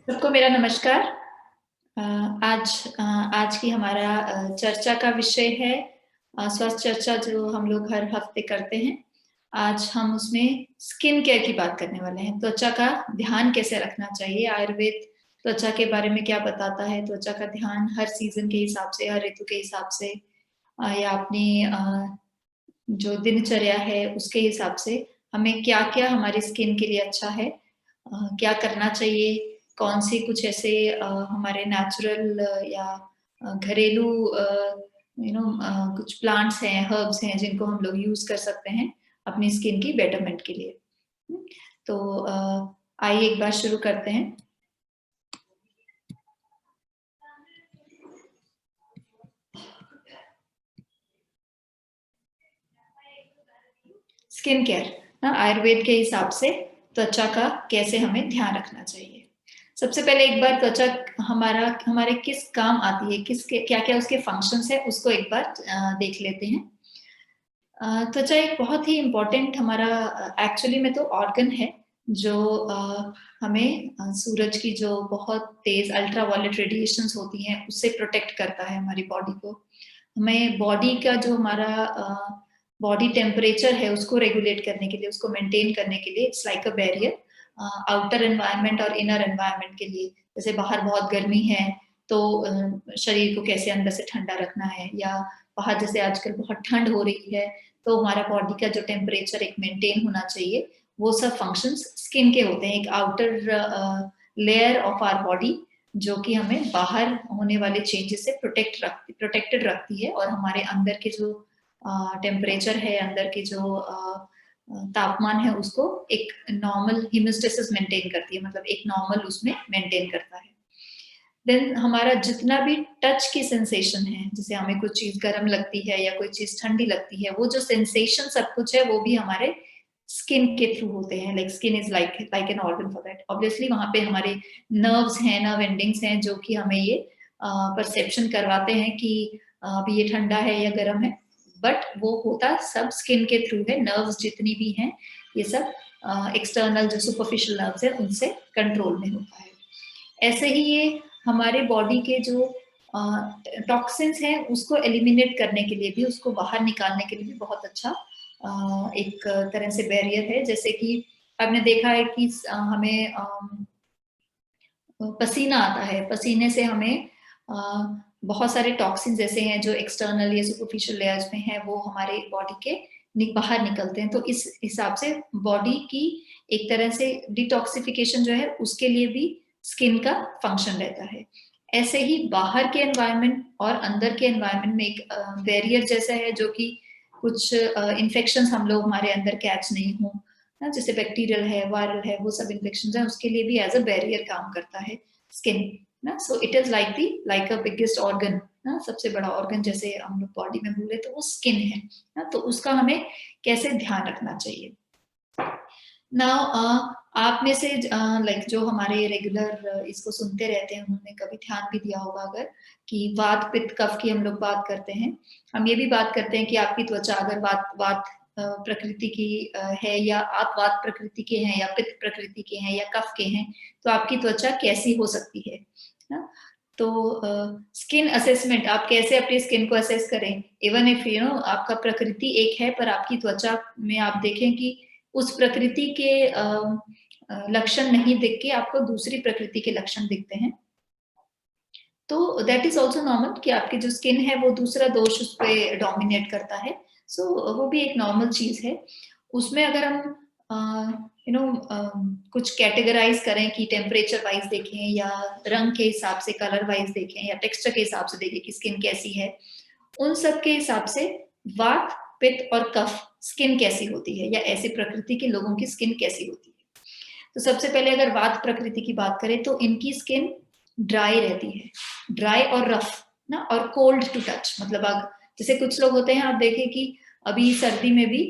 सबको मेरा नमस्कार। अ, आज की हमारा चर्चा का विषय है स्वास्थ्य चर्चा जो हम लोग हर हफ्ते करते हैं। आज हम उसमें स्किन केयर की बात करने वाले हैं। त्वचा का ध्यान कैसे रखना चाहिए? आयुर्वेद त्वचा के बारे में क्या बताता है? त्वचा का ध्यान हर सीज़न के हिसाब से, हर ऋतु के हिसाब से या अपनी जो दिनचर्या है उसके हिसाब से हमें क्या-क्या हमारी स्किन के लिए अच्छा है, क्या करना चाहिए, कौन-से कुछ ऐसे हमारे नेचुरल या घरेलू कुछ प्लांट्स हैं, हर्ब्स हैं जिनको हम लोग यूज़ कर सकते हैं अपनी स्किन की बेटरमेंट के लिए। हुँ, तो आइए एक बार शुरू करते हैं। स्किन केयर आयुर्वेद के हिसाब से त्वचा का कैसे हमें ध्यान रखना चाहिए। सबसे पहले एक बार त्वचा हमारे किस काम आती है, किसके क्या-क्या उसके फंक्शंस हैं, उसको एक बार देख लेते हैं। त्वचा एक बहुत ही इम्पोर्टेंट हमारा एक्चुअली में तो ऑर्गन है, जो हमें सूरज की जो बहुत तेज़ अल्ट्रावायलेट रेडिएशंस होती हैं, उससे प्रोटेक्ट करता है हमारी बॉडी को। हमें बॉडी का जो हमारा बॉडी टेम्परेचर है, उसको रेगुलेट करने के लिए, उसको मेंटेन करने के लिए it's like a barrier outer environment और इनर एनवायरनमेंट के लिए। जैसे बाहर बहुत गर्मी है, तो शरीर को कैसे अंदर से ठंडा रखना है, या बाहर जैसे आजकल बहुत ठंड हो रही है, तो हमारा बॉडी का जो टेम्परेचर एक मेंटेन होना चाहिए, वो सब फंक्शंस स्किन के होते हैं। एक outer layer of our body जो कि हमें बाहर होने वाले चेंजेस से प्रोटेक्टेड रखती है, और हमारे अंदर के जो टेम्परेचर है, अंदर के जो तापमान है, उसको एक नॉर्मल हीमोस्टेसिस मेंटेन करती है, मतलब एक नॉर्मल उसमें मेंटेन करता है। देन हमारा जितना भी टच की सेंसेशन है, जैसे हमें कुछ चीज़ गरम लगती है या कोई चीज़ ठंडी लगती है, वो जो सेंसेशन सब कुछ है, वो भी हमारे स्किन के थ्रू होते हैं। Like skin is like like an organ for that. Obviously वहाँ पे हमारे नर्व्स हैं, नर्व एंडिंग्स हैं, जो कि हमें ये परसेप्शन करवाते हैं कि अभी ये ठंडा है या गरम है। बट वो होता सब स्किन के थ्रू है। नर्व्स जितनी भी हैं, ये सब एक्सटर्नल जो सुपरफिशियल नर्व्स हैं, उनसे कंट्रोल में होता है। ऐसे ही ये हमारे बॉडी के जो टॉक्सिन्स हैं, उसको एलिमिनेट करने के लिए भी, उसको बाहर निकालने के लिए भी बहुत अच्छा एक तरह से बैरियर है। जैसे कि आपने देखा है कि हमें पसीना आता है, पसीने से हमें बहुत सारे टॉक्सिन्स ऐसे हैं जो एक्सटर्नल या सुपरफिशियल लेयर्स में हैं, वो हमारे बॉडी के बाहर निकलते हैं। तो इस हिसाब से बॉडी की एक तरह से डिटॉक्सिफिकेशन जो है, उसके लिए भी स्किन का फंक्शन रहता है। ऐसे ही बाहर के एनवायरनमेंट और अंदर के एनवायरनमेंट में एक बैरियर जैसा है, जो कि कुछ इन्फेक्शंस हम लोग हमारे अंदर कैच नहीं हों, ना, जैसे बैक्टीरियल है, वायरल है, वो सब इन्फेक्शंस हैं, उसके लिए भी एज़ अ बैरियर काम करता है स्किन, ना। So it is like a biggest organ, ना, सबसे बड़ा ऑर्गन जैसे हम लोग बॉडी में बोले तो वो स्किन है, ना। तो उसका हमें कैसे ध्यान रखना चाहिए। नाउ आप में से लाइक जो हमारे रेगुलर इसको सुनते रहते हैं, उन्होंने कभी ध्यान भी दिया होगा अगर, कि वात पित्त कफ की हम लोग बात करते हैं। हम ये भी बात करते हैं कि आपकी त्वचा अगर वात वात प्रकृति की है, या आप वात प्रकृति के हैं, या पित्त प्रकृति के हैं, या कफ के हैं, तो आपकी त्वचा कैसी हो सकती है ना। तो स्किन असेसमेंट, आप कैसे अपनी स्किन को असेस करें, इवन इफ आपका प्रकृति एक है, पर आपकी त्वचा में आप देखें कि उस प्रकृति के लक्षण नहीं दिख के आपको दूसरी प्रकृति के लक्षण दिखते हैं, तो दैट इज़ ऑल्सो नॉर्मल कि आपकी जो स्किन है, वो दूसरा दोष उस पे डोमिनेट करता है। सो वो भी एक नॉर्मल चीज़ है। उसमें अगर हम कुछ कैटेगराइज़ करें कि टेम्परेचर वाइज़ देखें, या रंग के हिसाब से कलर वाइज़ देखें, या टेक्सचर के हिसाब से देखें कि स्किन कैसी है, उन सब के हिसाब से वात, पित्त और कफ स्किन कैसी होती है, या ऐसी प्रकृति के लोगों की स्किन कैसी होती है। तो सबसे पहले अगर वात प्रकृति की बात करें, तो इनकी स्किन ड्राई रहती है, ड्राई और रफ, ना, और कोल्ड टू टच, मतलब जैसे कुछ लोग होते हैं, आप देखें कि अभी सर्दी में भी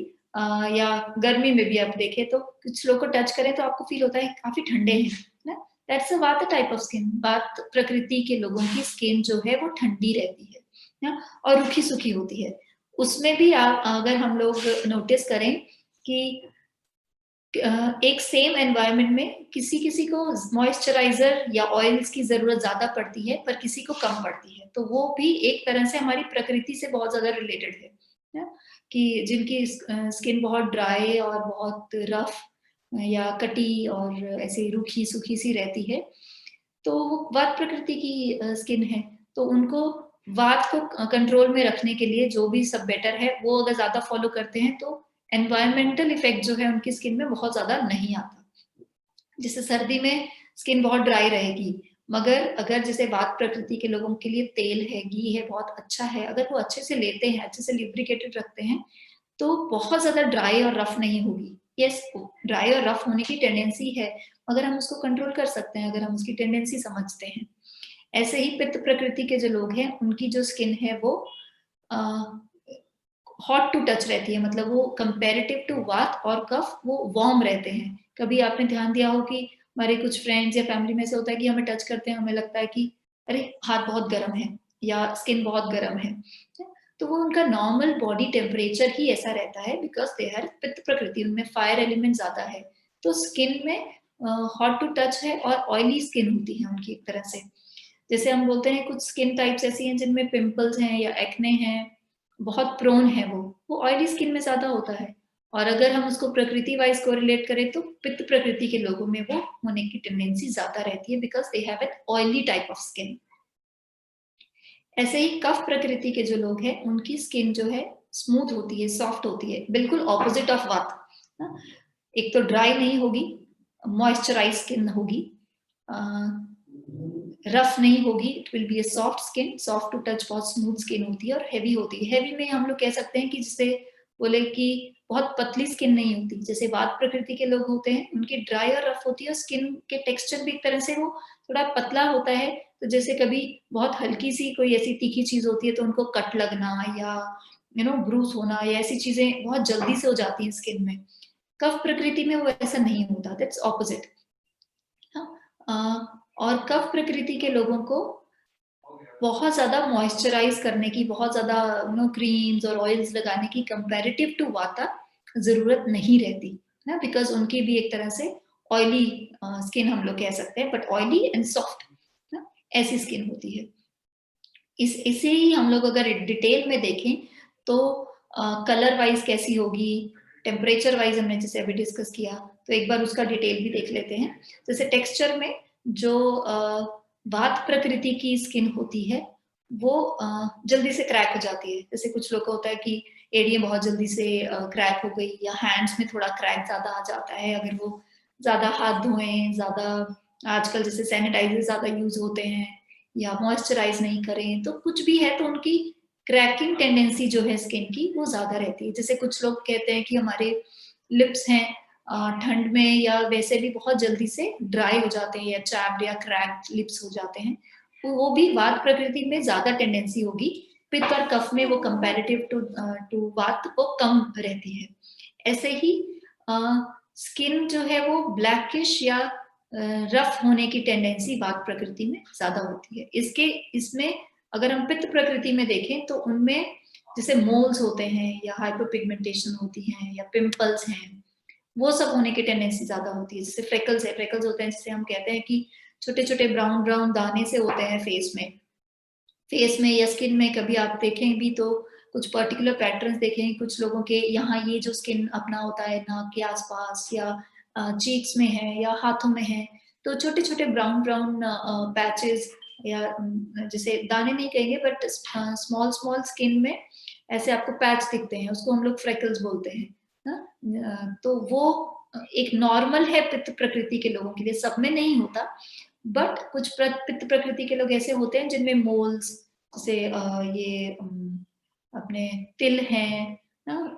या गर्मी में भी आप देखें, तो कुछ लोग को टच करें तो आपको फील होता है काफ़ी ठंडे हैं, ना। दैट्स अ वात टाइप ऑफ स्किन। वात प्रकृति के लोगों की स्किन जो है, वो ठंडी रहती है, ना, और रूखी-सूखी होती है। उसमें भी आप अगर हम लोग नोटिस करें कि एक सेम एनवायरनमेंट में किसी-किसी को मॉइस्चराइज़र या ऑयल्स की ज़रूरत ज़्यादा पड़ती है, पर किसी को कम पड़ती है। तो वो भी एक तरह से हमारी प्रकृति से बहुत ज़्यादा रिलेटेड है ना? कि जिनकी स्किन बहुत ड्राई और बहुत रफ़ या कटी और ऐसे रूखी-सूखी सी रहती है, तो वो वात प्रकृति की स्किन है, तो उनको वात को कंट्रोल में रखने के लिए जो भी सब बेटर है, वो अगर ज़्यादा फ़ॉलो करते हैं, तो एनवायरमेंटल इफ़ेक्ट जो है उनकी स्किन में बहुत ज़्यादा नहीं आता। जैसे सर्दी में स्किन बहुत ड्राई रहेगी, मगर अगर जैसे वात प्रकृति के लोगों के लिए तेल है, घी है, बहुत अच्छा है, अगर वो अच्छे से लेते हैं, अच्छे से लुब्रिकेटेड रखते हैं, तो बहुत ज़्यादा ड्राई और रफ़ नहीं होगी। येस, ड्राई और रफ़ होने की टेंडेंसी है, मगर हम उसको कंट्रोल कर सकते हैं, अगर हम उसकी टेंडेंसी समझते हैं। ऐसे ही पित्त प्रकृति के जो लोग हैं, उनकी जो स्किन है वो अ, हॉट टू टच रहती है, मतलब वो कंपैरेटिव टू वात और कफ वो वार्म रहते हैं। कभी आपने ध्यान दिया हो कि हमारे कुछ फ्रेंड्स या फैमिली में ऐसा होता है कि हमें टच करते हैं, हमें लगता है कि अरे! हाथ बहुत गरम है या स्किन बहुत गरम है। तो वो उनका नॉर्मल बॉडी टेम्परेचर ही ऐसा रहता है बिकॉज़ दे आर पित्त प्रकृति, उनमें फायर एलिमेंट ज़्यादा है। तो स्किन में हॉट टू टच है और ऑयली स्किन होती है उनकी एक तरह से। जैसे हम बोलते हैं कुछ स्किन टाइप्स ऐसी हैं जिनमें पिंपल्स हैं या एक्ने हैं, बहुत प्रोन है वो ऑयली स्किन में ज़्यादा होता है। और अगर हम उसको प्रकृति वाइज़ कोरिलेट करें तो पित्त प्रकृति के लोगों में वो होने की टेंडेंसी ज़्यादा रहती है because they have an oily type of skin. ऐसे ही कफ प्रकृति के जो लोग हैं, उनकी स्किन जो है स्मूथ होती है, सॉफ्ट होती है, बिल्कुल ऑपोज़िट ऑफ वात। हाँ, एक तो ड्राई नहीं होगी, मॉइस्चराइज़्ड स्किन होगी, अ, रफ नहीं होगी, it will be a soft skin, soft to touch बहुत स्मूथ स्किन होती है और हेवी होती है। हेवी में हम लोग कह सकते हैं कि जिसे बोले कि बहुत पतली स्किन नहीं होती, जैसे वात प्रकृति के लोग होते हैं, उनकी ड्राई और रफ होती है और स्किन के टेक्सचर भी एक तरह से वो थोड़ा पतला होता है, तो जैसे कभी बहुत हल्की-सी कोई ऐसी तीखी चीज़ होती है तो उनको कट लगना या ब्रूस होना या ऐसी चीज़ें बहुत जल्दी से हो जाती हैं स्किन में। कफ प्रकृति में वो ऐसा नहीं होता, दैट्स ऑपोज़िट। हाँ, और कफ प्रकृति के लोगों को बहुत ज़्यादा मॉइस्चराइज़ करने की, बहुत ज़्यादा क्रीम्स और ऑयल्स लगाने की कंपैरेटिव टू वाता ज़रूरत नहीं रहती, है ना? बिकॉज़ उनकी भी एक तरह से ऑयली स्किन हम लोग कह सकते हैं, बट ऑयली एंड सॉफ्ट, ना? ऐसी स्किन होती है। इसे ही हम लोग अगर डिटेल में देखें तो कलर वाइज़ कैसी होगी, टेम्परेचर वाइज़ हमने जैसे अभी डिस्कस किया, तो एक बार उसका डिटेल भी देख लेते हैं। जैसे टेक्सचर में जो वात प्रकृति की स्किन होती है, वो जल्दी से क्रैक हो जाती है। जैसे कुछ लोग को होता है कि एड़ियाँ बहुत जल्दी से क्रैक हो गई या हैंड्स में थोड़ा क्रैक ज़्यादा आ जाता है, अगर वो ज़्यादा हाथ धोएँ, ज़्यादा आजकल जैसे सैनिटाइज़र ज़्यादा यूज़ होते हैं या मॉइस्चराइज़ नहीं करें, तो कुछ भी है तो उनकी क्रैकिंग टेंडेंसी जो है स्किन की वो ज़्यादा रहती है। जैसे कुछ लोग कहते हैं कि हमारे लिप्स हैं ठंड में या वैसे भी बहुत जल्दी से ड्राई हो जाते हैं या चैप्ड या क्रैक्ड लिप्स हो जाते हैं। तो वो भी वात प्रकृति में ज़्यादा टेंडेंसी होगी, पित्त और कफ में वो कंपैरेटिव टू वात वो कम रहती है। ऐसे ही अ, स्किन जो है वो ब्लैकिश या रफ होने की टेंडेंसी वात प्रकृति में ज़्यादा होती है। इसमें अगर हम पित्त प्रकृति में देखें तो उनमें जैसे मोल्स होते हैं या हाइपरपिगमेंटेशन होती है या पिंपल्स हैं, वो सब होने की टेंडेंसी ज़्यादा होती है। जैसे फ्रेकल्स है, फ्रेकल्स होते हैं जिसे हम कहते हैं कि छोटे-छोटे ब्राउन-ब्राउन दाने से होते हैं फेस में या स्किन में कभी आप देखें भी तो कुछ पर्टिकुलर पैटर्न्स देखें कुछ लोगों के यहाँ ये जो स्किन अपना होता है नाक के आसपास या चीक्स में है या हाथों में है, तो छोटे-छोटे ब्राउन-ब्राउन पैचेज़ या जैसे दाने नहीं कहेंगे बट स्मॉल-स्मॉल स्किन में ऐसे आपको पैच दिखते हैं, उसको हम लोग फ्रेकल्स बोलते हैं। तो वो एक नॉर्मल है पित्त प्रकृति के लोगों के लिए, सब में नहीं होता, बट कुछ पित्त प्रकृति के लोग ऐसे होते हैं जिनमें मोल्स जैसे ये अपने तिल हैं,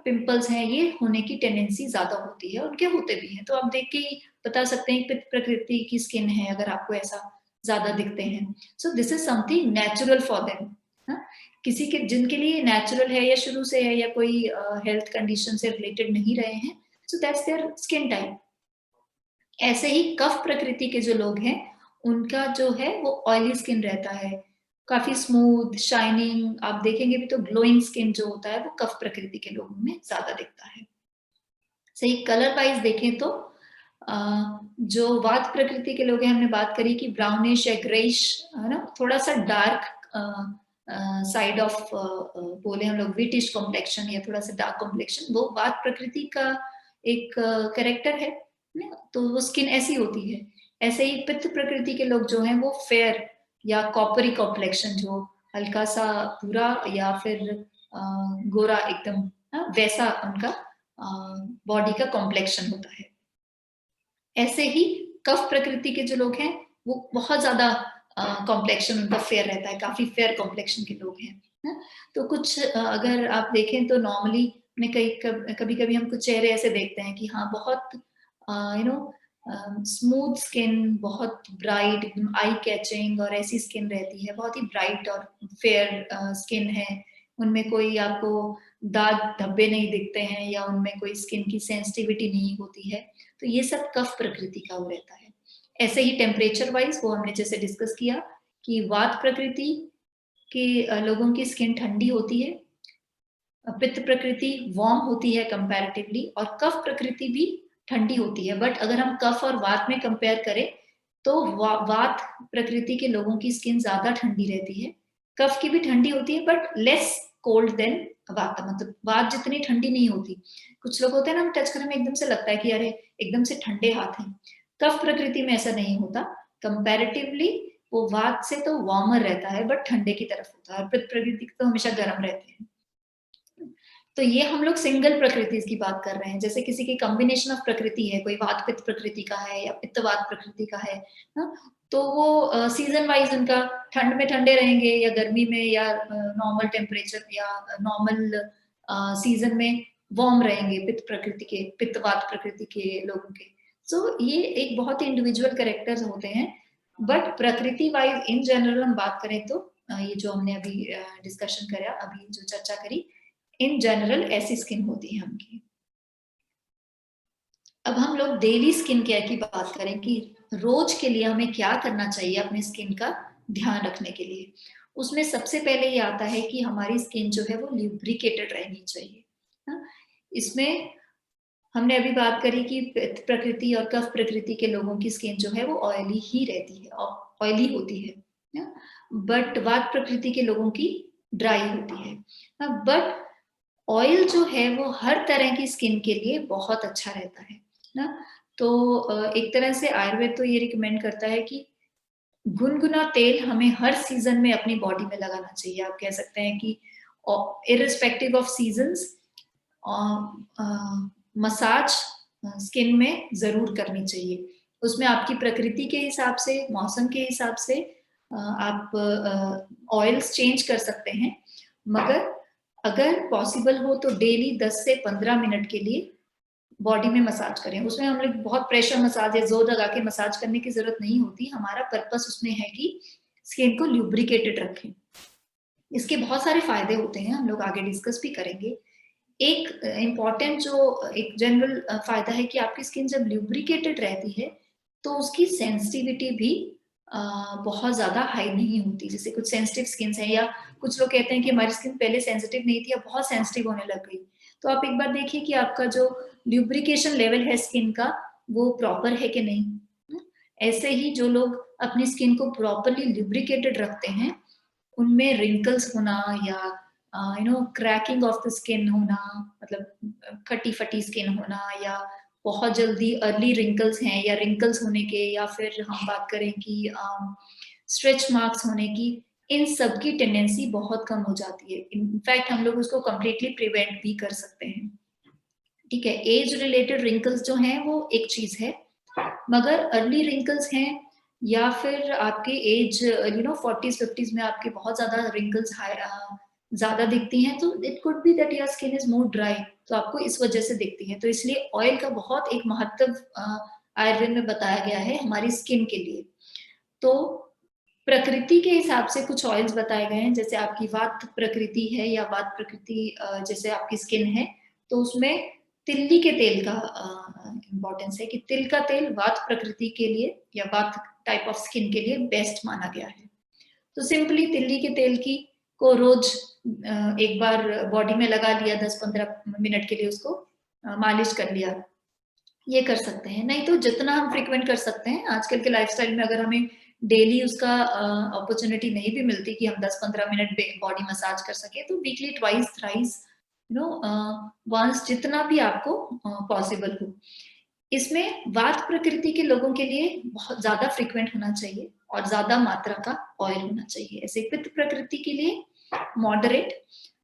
पिंपल्स हैं, ये होने की टेंडेंसी ज़्यादा होती है, उनके होते भी हैं। तो आप देख के ही बता सकते हैं पित्त प्रकृति की स्किन है अगर आपको ऐसा ज़्यादा दिखते हैं। So this is something natural for them. हाँ, किसी के जिनके लिए नेचुरल है या शुरू से है या कोई हेल्थ कंडीशन से रिलेटेड नहीं रहे हैं, so that's their skin type. ऐसे ही कफ प्रकृति के जो लोग हैं, उनका जो है वो ऑयली स्किन रहता है, काफ़ी स्मूथ, शाइनिंग आप देखेंगे भी तो ग्लोइंग स्किन जो होता है वो कफ प्रकृति के लोगों में ज़्यादा दिखता है। सही कलर वाइज देखें तो जो वात प्रकृति के लोग हैं, हमने बात करी कि ब्राउनिश या ग्रेइश, है ना, थोड़ा सा डार्क साइड ऑफ बोले हम लोग विटिश कॉम्प्लेक्शन या थोड़ा सा डार्क कॉम्प्लेक्शन, वो वात प्रकृति का एक कैरेक्टर है ना, तो वो स्किन ऐसी होती है। ऐसे ही पित्त प्रकृति के लोग जो हैं वो फेयर या कॉपरी कॉम्प्लेक्शन, जो हल्का सा भूरा या फिर गोरा एकदम, वैसा उनका बॉडी का कॉम्प्लेक्शन होता है। ऐसे ही कफ प्रकृति के जो लोग हैं वो बहुत ज्यादा कॉम्प्लेक्शन उनका फेयर रहता है, काफी फेयर कॉम्प्लेक्शन के लोग हैं ना? तो कुछ अगर आप देखें तो नॉर्मली में कभी कभी हम कुछ चेहरे ऐसे देखते हैं कि हाँ बहुत यू नो स्मूथ स्किन, बहुत ब्राइट, एकदम आई कैचिंग और ऐसी स्किन रहती है, बहुत ही ब्राइट और फेयर स्किन है, उनमें कोई आपको दाग धब्बे नहीं दिखते हैं या उनमें कोई स्किन की सेंसिटिविटी नहीं होती है, तो ये सब कफ प्रकृति का वो रहता है। ऐसे ही टेम्परेचर वाइज वो हमने जैसे डिस्कस किया कि वात प्रकृति के लोगों की स्किन ठंडी होती है, पित्त प्रकृति वार्म होती है कंपैरेटिवली, और कफ प्रकृति भी ठंडी होती है। बट अगर हम कफ और वात में कंपेयर करें तो वात प्रकृति के लोगों की स्किन ज्यादा ठंडी रहती है, कफ की भी ठंडी होती है बट लेस कोल्ड देन वात, मतलब वात जितनी ठंडी नहीं होती। कुछ लोग होते हैं ना, हम टच करने में एकदम से लगता है कि अरे एकदम से ठंडे हाथ हैं, कफ प्रकृति में ऐसा नहीं होता। कंपैरेटिवली वो वात से तो वार्मर रहता है बट ठंडे की तरफ होता है, और पित्त प्रकृति तो हमेशा गर्म रहते हैं। तो ये हम लोग सिंगल प्रकृति की बात कर रहे हैं। जैसे किसी की कॉम्बिनेशन ऑफ प्रकृति है, कोई वात पित्त प्रकृति का है या पित्तवात प्रकृति का है ना, तो वो सीजन वाइज उनका ठंड में ठंडे रहेंगे या गर्मी में या नॉर्मल टेम्परेचर या नॉर्मल सीजन में वार्म रहेंगे, पित्त प्रकृति के, पित्तवात प्रकृति के लोगों के। सो ये एक बहुत ही इंडिविजुअल कैरेक्टर्स होते हैं, बट प्रकृति वाइज इन जनरल हम बात करें तो ये जो हमने अभी डिस्कशन करा, अभी जो चर्चा करी, इन जनरल ऐसी स्किन होती है हमकी। अब हम लोग डेली स्किन केयर की बात करें कि रोज के लिए हमें क्या करना चाहिए अपने स्किन का ध्यान रखने के लिए। उसमें सबसे पहले ये आता है कि हमारी स्किन जो है वो ल्यूब्रिकेटेड रहनी चाहिए ना? इसमें हमने अभी बात करी कि पित्त प्रकृति और कफ प्रकृति के लोगों की स्किन जो है वो ऑयली ही रहती है, ऑयली होती है ना? बट वात प्रकृति के लोगों की ड्राई होती है। बट ऑयल जो है वो हर तरह की स्किन के लिए बहुत अच्छा रहता है ना। तो एक तरह से आयुर्वेद तो ये रिकमेंड करता है कि गुनगुना तेल हमें हर सीजन में अपनी बॉडी में लगाना चाहिए। आप कह सकते हैं कि irrespective of seasons massage skin में जरूर करनी चाहिए। उसमें आपकी प्रकृति के हिसाब से, मौसम के हिसाब से आप ऑयल्स चेंज कर सकते हैं, मगर अगर पॉसिबल हो तो डेली 10 से 15 मिनट के लिए बॉडी में मसाज करें। उसमें हम लोग बहुत प्रेशर मसाज या जोर लगा के मसाज करने की जरूरत नहीं होती। हमारा पर्पस उसमें है कि स्किन को ल्यूब्रिकेटेड रखें। इसके बहुत सारे फायदे होते हैं, हम लोग आगे डिस्कस भी करेंगे। एक इम्पॉर्टेंट जो एक जनरल फायदा है कि आपकी स्किन जब ल्यूब्रिकेटेड रहती है तो उसकी सेंसिटिविटी भी बहुत ज्यादा हाई नहीं होती। जैसे कुछ सेंसिटिव स्किन है, या कुछ लोग कहते हैं कि हमारी स्किन पहले सेंसिटिव नहीं थी, अब बहुत सेंसिटिव होने लग गई। तो आप एक बार देखिए कि आपका जो ल्यूब्रिकेशन लेवल है स्किन का वो प्रॉपर है कि नहीं। ऐसे ही जो लोग अपनी स्किन को प्रॉपरली ल्यूब्रिकेटेड रखते हैं उनमें रिंकल्स होना या क्रैकिंग ऑफ द स्किन होना, मतलब खटी फटी स्किन होना, या बहुत जल्दी अर्ली रिंकल्स हैं या रिंकल्स होने के, या फिर हम बात करें कि स्ट्रेच मार्क्स होने की, इन सब की टेंडेंसी बहुत कम हो जाती है। इनफैक्ट हम लोग उसको कम्प्लीटली प्रिवेंट भी कर सकते हैं। ठीक है, एज रिलेटेड रिंकल्स जो हैं वो एक चीज है, मगर अर्ली रिंकल्स हैं या फिर आपके एज 40s 50s में आपके बहुत ज्यादा रिंकल्स ज्यादा दिखती हैं, तो it could B that your skin is more dry, तो आपको इस वजह से दिखती है। तो इसलिए ऑयल का बहुत एक महत्व आयुर्वेद में बताया गया है हमारी स्किन के लिए। तो प्रकृति के हिसाब से कुछ ऑयल्स बताए गए हैं, जैसे आपकी वात प्रकृति है या वात प्रकृति जैसे आपकी स्किन है, तो उसमें तिल्ली के तेल का इम्पोर्टेंस है कि तिल का तेल वात प्रकृति के लिए या वात टाइप ऑफ स्किन के लिए बेस्ट माना गया है। तो सिंपली तिल्ली के तेल की को रोज एक बार बॉडी में लगा लिया, 10-15 मिनट के लिए उसको मालिश कर लिया, ये कर सकते हैं, नहीं तो जितना हम फ्रीक्वेंट कर सकते हैं आजकल के लाइफस्टाइल में, अगर हमें डेली उसका अपॉर्चुनिटी नहीं भी मिलती कि हम 10-15 मिनट बॉडी मसाज कर सके, तो वीकली ट्वाइस थ्राइस वंस, जितना भी आपको पॉसिबल हो। इसमें वात प्रकृति के लोगों के लिए बहुत ज्यादा फ्रीक्वेंट होना चाहिए और ज्यादा मात्रा का ऑयल होना चाहिए। ऐसे पित्त प्रकृति के लिए मॉडरेट,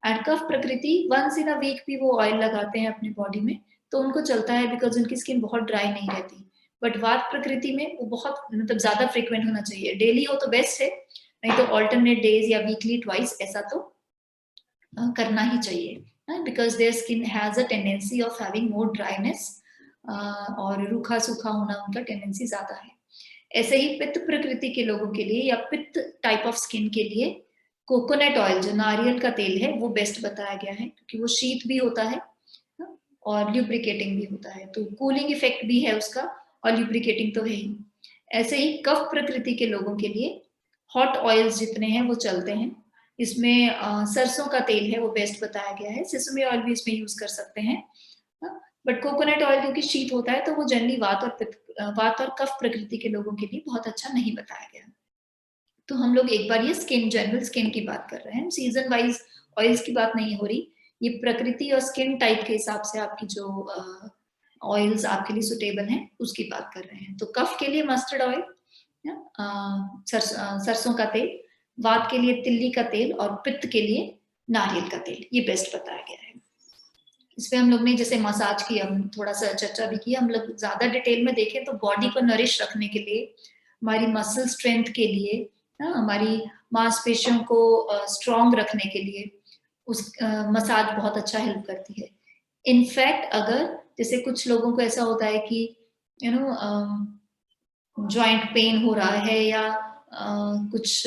एंड कफ प्रकृति वंस इन अ वीक भी वो ऑयल लगाते हैं अपनी बॉडी में, तो उनको चलता है बिकॉज उनकी स्किन बहुत ड्राई नहीं रहती। बट वात प्रकृति में वो बहुत मतलब ज्यादा फ्रीक्वेंट होना चाहिए, डेली हो तो बेस्ट है, नहीं तो ऑल्टरनेट डेज या वीकली ट्वाइस ऐसा तो करना ही चाहिए, because their skin has a tendency of having more dryness, और रूखा सूखा होना उनका टेंडेंसी ज्यादा है। ऐसे ही पित्त प्रकृति के लोगों के लिए या पित्त टाइप ऑफ स्किन के लिए कोकोनट ऑयल, जो नारियल का तेल है, वो बेस्ट बताया गया है, क्योंकि वो शीत भी होता है और ल्यूब्रिकेटिंग भी होता है, तो कूलिंग इफेक्ट भी है उसका और ल्यूब्रिकेटिंग तो है ही। ऐसे ही कफ प्रकृति के लोगों के लिए हॉट ऑयल्स जितने हैं वो चलते हैं। इसमें सरसों का तेल है वो बेस्ट बताया गया है, सेसमी ऑयल भी इसमें यूज कर सकते हैं, बट कोकोनट ऑयल क्योंकि शीत होता है तो वो जनरली वात और कफ प्रकृति के लोगों के लिए बहुत अच्छा नहीं बताया गया। तो हम लोग एक बार ये स्किन, जनरल स्किन की बात कर रहे हैं, सीजन वाइज ऑयल्स की बात नहीं हो रही, ये प्रकृति और स्किन टाइप के हिसाब से आपकी जो ऑयल्स आपके लिए सुटेबल हैं उसकी बात कर रहे हैं। तो कफ के लिए मस्टर्ड ऑयल, सरसों का तेल, वात के लिए तिल्ली का तेल और पित्त के लिए नारियल का तेल, ये बेस्ट बताया गया है। इसमें हम लोग ने जैसे मसाज की, हम थोड़ा सा चर्चा भी की, हम लोग ज्यादा डिटेल में देखें तो बॉडी को नरिश रखने के लिए, हमारी मसल स्ट्रेंथ के लिए, हमारी मांसपेशियों को स्ट्रॉन्ग रखने के लिए उस मसाज बहुत अच्छा हेल्प करती है। इनफैक्ट अगर जैसे कुछ लोगों को ऐसा होता है कि यू नो जॉइंट पेन हो रहा है या कुछ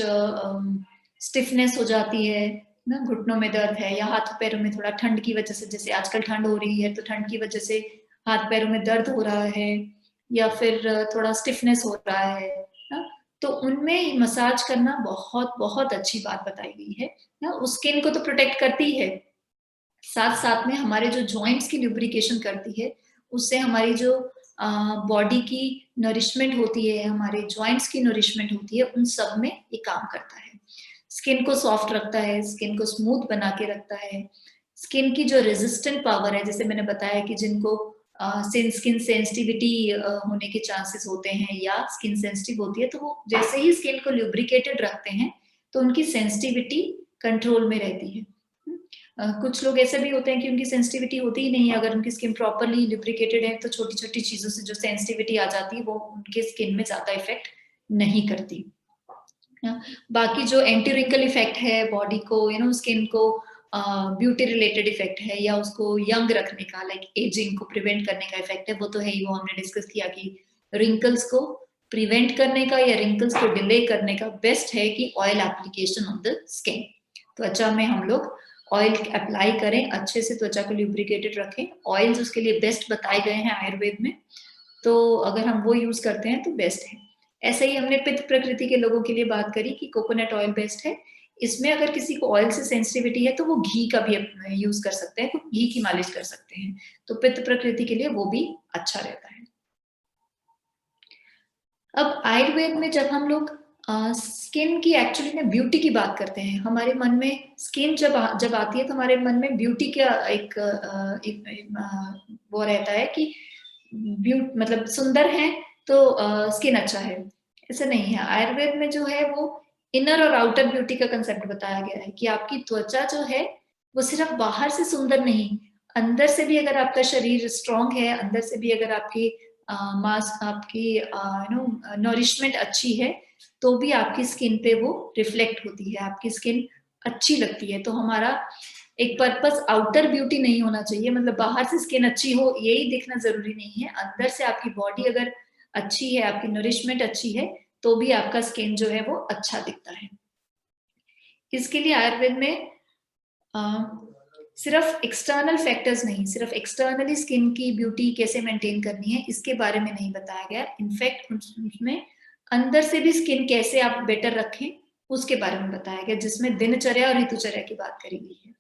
स्टिफनेस हो जाती है ना, घुटनों में दर्द है या हाथ पैरों में थोड़ा ठंड की वजह से, जैसे आजकल ठंड हो रही है तो ठंड की वजह से हाथ पैरों में दर्द हो रहा है या फिर थोड़ा स्टिफनेस हो रहा है ना, तो उनमें मसाज करना बहुत बहुत अच्छी बात बताई गई है ना। उस स्किन को तो प्रोटेक्ट करती ही है, साथ साथ में हमारे जो जॉइंट्स की लुब्रिकेशन करती है, उससे हमारी जो बॉडी की नरिशमेंट होती है, हमारे जॉइंट्स की नरिशमेंट होती है, उन सब में ये काम करता है। स्किन को सॉफ्ट रखता है, स्किन को स्मूथ बना के रखता है, स्किन की जो रेजिस्टेंट पावर है, जैसे मैंने बताया कि जिनको स्किन सेंसिटिविटी होने के चांसेस होते हैं या स्किन सेंसिटिव होती है, तो वो जैसे ही स्किन को ल्यूब्रिकेटेड रखते हैं तो उनकी सेंसिटिविटी कंट्रोल में रहती है। कुछ लोग ऐसे भी होते हैं कि उनकी सेंसिटिविटी होती ही नहीं है, अगर उनकी स्किन प्रॉपरली लुब्रिकेटेड है तो छोटी छोटी चीजों से जो सेंसिटिविटी आ जाती है वो उनके स्किन में ज्यादा इफेक्ट नहीं करती। बाकी जो एंटी रिंकल इफेक्ट है बॉडी को, स्किन को ब्यूटी रिलेटेड इफेक्ट है या उसको यंग रखने का, लाइक एजिंग को प्रिवेंट करने का इफेक्ट है, वो तो है ही, वो हमने डिस्कस किया कि रिंकल्स को प्रिवेंट करने का या रिंकल्स को डिले करने का बेस्ट है कि oil application on the skin. त्वचा में हम लोग ऑयल अप्लाई करें, अच्छे से त्वचा को ल्यूब्रिकेटेड रखें, ऑयल्स उसके लिए बेस्ट बताए गए हैं आयुर्वेद में, तो अगर हम वो यूज करते हैं तो बेस्ट है। ऐसे ही हमने पित्त प्रकृति के लोगों के लिए बात करी कि कोकोनट ऑयल बेस्ट है। इसमें अगर किसी को ऑयल से सेंसिटिविटी है तो वो घी का भी यूज कर सकते हैं, तो घी की मालिश कर सकते हैं, तो पित्त प्रकृति के लिए वो भी अच्छा रहता है। अब आयुर्वेद में जब हम लोग स्किन की एक्चुअली में ब्यूटी की बात करते हैं, हमारे मन में स्किन जब आती है तो हमारे मन में ब्यूटी का वो रहता है कि मतलब सुंदर है तो स्किन अच्छा है। ऐसा नहीं है, आयुर्वेद में जो है वो इनर और आउटर ब्यूटी का कंसेप्ट बताया गया है कि आपकी त्वचा जो है वो सिर्फ बाहर से सुंदर नहीं, अंदर से भी अगर आपका शरीर स्ट्रांग है, अंदर से भी अगर आपकी मास आपकी नरिशमेंट अच्छी है, तो भी आपकी स्किन पे वो रिफ्लेक्ट होती है, आपकी स्किन अच्छी लगती है। तो हमारा एक पर्पस आउटर ब्यूटी नहीं होना चाहिए, मतलब बाहर से स्किन अच्छी हो यही दिखना जरूरी नहीं है, अंदर से आपकी बॉडी अगर अच्छी है, आपकी नरिशमेंट अच्छी है, तो भी आपका स्किन जो है वो अच्छा दिखता है। इसके लिए आयुर्वेद में सिर्फ एक्सटर्नल फैक्टर्स नहीं, सिर्फ एक्सटर्नली स्किन की ब्यूटी कैसे मेंटेन करनी है इसके बारे में नहीं बताया गया, इनफैक्ट उसमें अंदर से भी स्किन कैसे आप बेटर रखें उसके बारे में बताया गया, जिसमें दिनचर्या और ऋतुचर्या की बात करी गई है।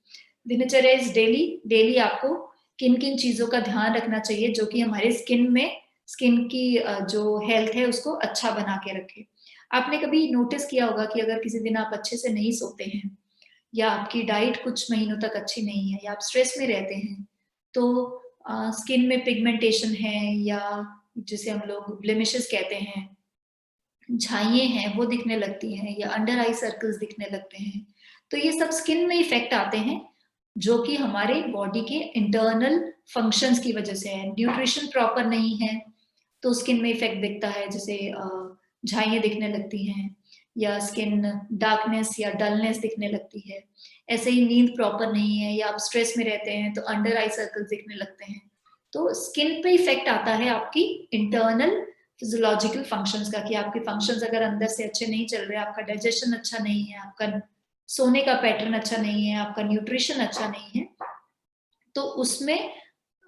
दिनचर्या इज डेली, डेली आपको किन किन चीज़ों का ध्यान रखना चाहिए जो कि हमारे स्किन की जो हेल्थ है उसको अच्छा बना के रखे। आपने कभी नोटिस किया होगा कि अगर किसी दिन आप अच्छे से नहीं सोते हैं या आपकी डाइट कुछ महीनों तक अच्छी नहीं है या आप स्ट्रेस में रहते हैं, तो स्किन में पिगमेंटेशन है या जिसे हम लोग ब्लेमिशेस कहते हैं, झाइयाँ हैं वो दिखने लगती हैं या अंडर आई सर्कल्स दिखने लगते हैं। तो ये सब स्किन में इफ़ेक्ट आते हैं, जो कि हमारे बॉडी के इंटरनल फंक्शंस की वजह से है। न्यूट्रिशन प्रॉपर नहीं है, तो स्किन में इफ़ेक्ट दिखता है, जैसे झाइयाँ दिखने लगती हैं या स्किन डार्कनेस या डलनेस दिखने लगती है। ऐसे ही नींद प्रॉपर नहीं है या आप स्ट्रेस में रहते हैं, तो अंडर आई सर्कल्स दिखने लगते हैं। तो स्किन पे इफ़ेक्ट आता है आपकी इंटरनल फिजियोलॉजिकल फंक्शंस का, कि आपके फंक्शंस अगर अंदर से अच्छे नहीं चल रहे, आपका डाइजेशन अच्छा नहीं है, आपका सोने का पैटर्न अच्छा नहीं है, आपका न्यूट्रिशन अच्छा नहीं है, तो उसमें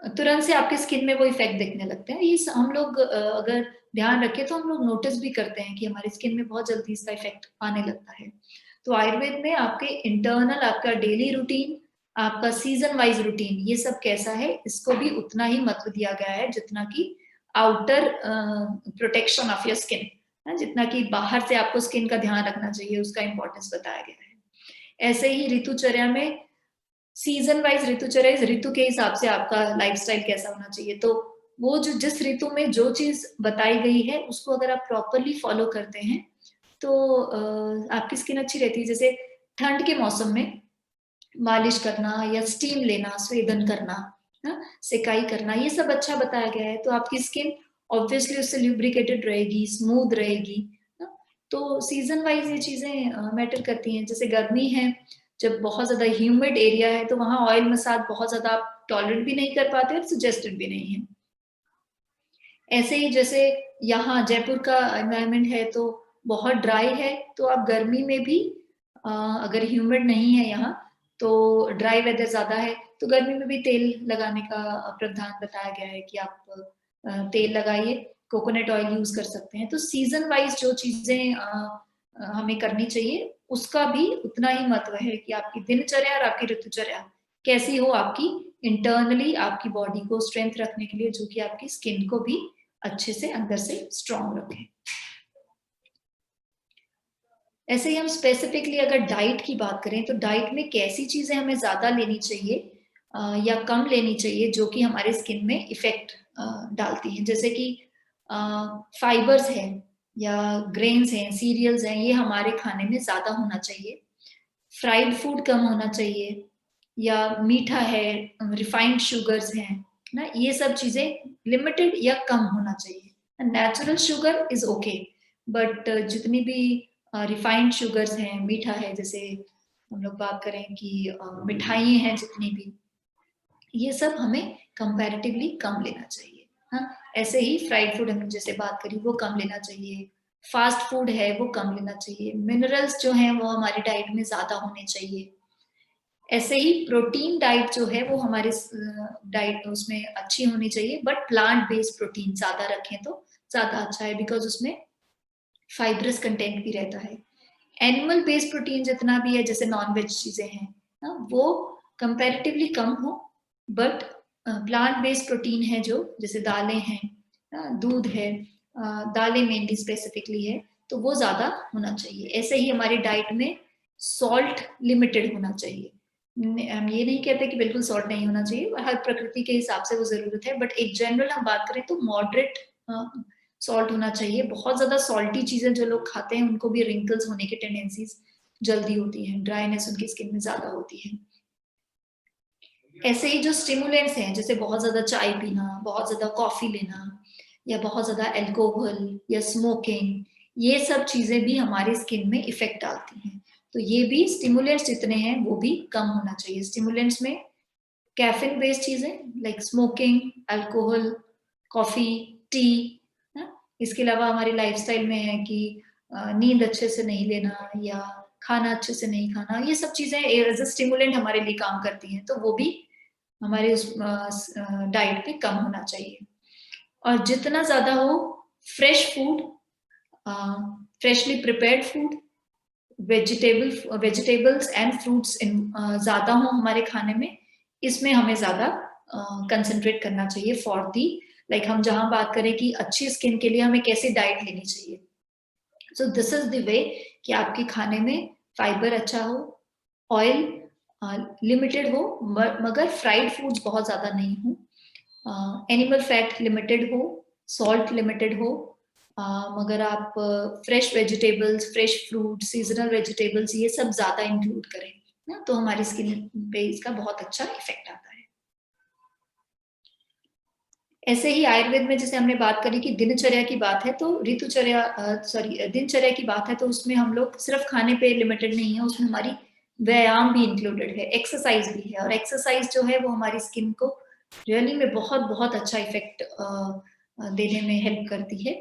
तुरंत से आपके स्किन में वो इफेक्ट दिखने लगते हैं। ये हम लोग अगर ध्यान रखें तो हम लोग नोटिस भी करते हैं कि हमारी स्किन में बहुत जल्दी इसका इफेक्ट आने लगता है। तो आयुर्वेद में आपके इंटरनल, आपका डेली रूटीन, आपका सीजन वाइज रूटीन, ये सब कैसा है, इसको भी उतना ही महत्व दिया गया है जितना कि outer protection of your skin, जितना कि बाहर से आपको स्किन का ध्यान रखना चाहिए, उसका इंपॉर्टेंस बताया गया है। ऐसे ही ऋतुचर्या में सीजन वाइज ऋतुचर्या, इस ऋतु के हिसाब से आपका लाइफस्टाइल कैसा होना चाहिए। तो वो जो जिस ऋतु में जो चीज बताई गई है उसको अगर आप प्रॉपरली फॉलो करते हैं तो आपकी स्किन अच्छी रहती है। जैसे ठंड के मौसम में मालिश करना या स्टीम लेना, स्वेदन करना, सिकाई करना, ये सब अच्छा बताया गया है। तो आपकी स्किन ऑब्वियसली उससे ल्यूब्रिकेटेड रहेगी, स्मूथ रहेगी। तो सीजन वाइज ये चीजें मैटर करती हैं। जैसे गर्मी है, जब बहुत ज्यादा ह्यूमिड एरिया है, तो वहां ऑयल मसाज बहुत ज्यादा आप टॉलरेट भी नहीं कर पाते और सजेस्टेड भी नहीं है। ऐसे ही जैसे यहाँ जयपुर का एनवायरनमेंट है तो बहुत ड्राई है, तो आप गर्मी में भी अगर ह्यूमिड नहीं है यहाँ, तो ड्राई वेदर ज्यादा है, तो गर्मी में भी तेल लगाने का प्रावधान बताया गया है कि आप तेल लगाइए, कोकोनट ऑयल यूज कर सकते हैं। तो सीजन वाइज जो चीजें हमें करनी चाहिए उसका भी उतना ही महत्व है कि आपकी दिनचर्या और आपकी ऋतुचर्या कैसी हो, आपकी इंटरनली आपकी बॉडी को स्ट्रेंथ रखने के लिए, जो कि आपकी स्किन को भी अच्छे से अंदर से स्ट्रॉन्ग रखे। ऐसे ही हम स्पेसिफिकली अगर डाइट की बात करें तो डाइट में कैसी चीजें हमें ज्यादा लेनी चाहिए या कम लेनी चाहिए जो कि हमारे स्किन में इफेक्ट डालती हैं। जैसे कि फाइबर्स हैं या ग्रेन्स हैं, सीरियल्स हैं, ये हमारे खाने में ज्यादा होना चाहिए। फ्राइड फूड कम होना चाहिए, या मीठा है, रिफाइंड शुगर्स हैं ना, ये सब चीजें लिमिटेड या कम होना चाहिए। Natural sugar is okay, but जितनी भी रिफाइंड शुगर्स हैं, मीठा है, जैसे हम लोग बात करें कि मिठाइयाँ हैं जितनी भी, ये सब हमें कंपैरेटिवली कम लेना चाहिए। हाँ, ऐसे ही फ्राइड फूड हमने जैसे बात करी वो कम लेना चाहिए, फास्ट फूड है वो कम लेना चाहिए, मिनरल्स जो हैं वो हमारी डाइट में ज्यादा होने चाहिए। ऐसे ही प्रोटीन डाइट जो है वो हमारे डाइट उसमें अच्छी होनी चाहिए, बट प्लांट बेस्ड प्रोटीन ज्यादा रखें तो ज्यादा अच्छा है, बिकॉज उसमें फाइब्रस कंटेंट भी रहता है। एनिमल बेस्ड प्रोटीन जितना भी है, जैसे नॉन वेज चीजें हैं वो कंपैरेटिवली कम हो, बट प्लांट बेस्ड प्रोटीन है जो जैसे दालें हैं, दूध है, दालें मेनली स्पेसिफिकली है, तो वो ज्यादा होना चाहिए। ऐसे ही हमारी डाइट में सॉल्ट लिमिटेड होना चाहिए। हम ये नहीं कहते कि बिल्कुल सॉल्ट नहीं होना चाहिए, हर प्रकृति के हिसाब से वो जरूरत है, बट एक जनरल हम बात करें तो मॉडरेट सॉल्ट होना चाहिए। बहुत ज्यादा सॉल्टी चीजें जो लोग खाते हैं उनको भी रिंकल्स होने की टेंडेंसीज जल्दी होती है, ड्राइनेस उनकी स्किन में ज्यादा होती है। ऐसे ही जो स्टिमुलेंट्स हैं, जैसे बहुत ज्यादा चाय पीना, बहुत ज्यादा कॉफी लेना, या बहुत ज्यादा अल्कोहल या स्मोकिंग, ये सब चीजें भी हमारी स्किन में इफेक्ट डालती हैं। तो ये भी स्टिमुलेंट्स जितने हैं वो भी कम होना चाहिए। स्टिमुलेंट्स में कैफीन बेस्ड चीजें like smoking, alcohol, coffee, T, इसके अलावा हमारी लाइफस्टाइल में है कि नींद अच्छे से नहीं लेना या खाना अच्छे से नहीं खाना, ये सब चीजें एज अ स्टिमुलेंट हमारे लिए काम करती हैं, तो वो भी हमारे उस डाइट पे कम होना चाहिए। और जितना ज्यादा हो fresh food, freshly prepared food, vegetables and fruits ज्यादा हो हमारे खाने में, इसमें हमें ज्यादा कंसंट्रेट करना चाहिए फॉर दी लाइक हम जहाँ बात करें कि अच्छी स्किन के लिए हमें कैसे डाइट लेनी चाहिए। So this is the way कि आपके खाने में फाइबर अच्छा हो, ऑयल लिमिटेड हो, मगर फ्राइड फूड्स बहुत ज़्यादा नहीं हो, एनिमल फैट लिमिटेड हो, सॉल्ट लिमिटेड हो, मगर आप fresh vegetables, fresh fruit, seasonal vegetables ये सब ज़्यादा इंक्लूड करें ना, तो हमारी स्किन पे इसका बहुत अच्छा इफेक्ट आता है। ऐसे ही आयुर्वेद में जैसे हमने बात करी कि दिनचर्या की बात है, तो दिनचर्या की बात है तो उसमें हम लोग सिर्फ खाने पे लिमिटेड नहीं है, उसमें हमारी व्यायाम भी इंक्लूडेड है, एक्सरसाइज भी है, और एक्सरसाइज जो है वो हमारी स्किन को रियली में बहुत अच्छा इफेक्ट देने में हेल्प करती है।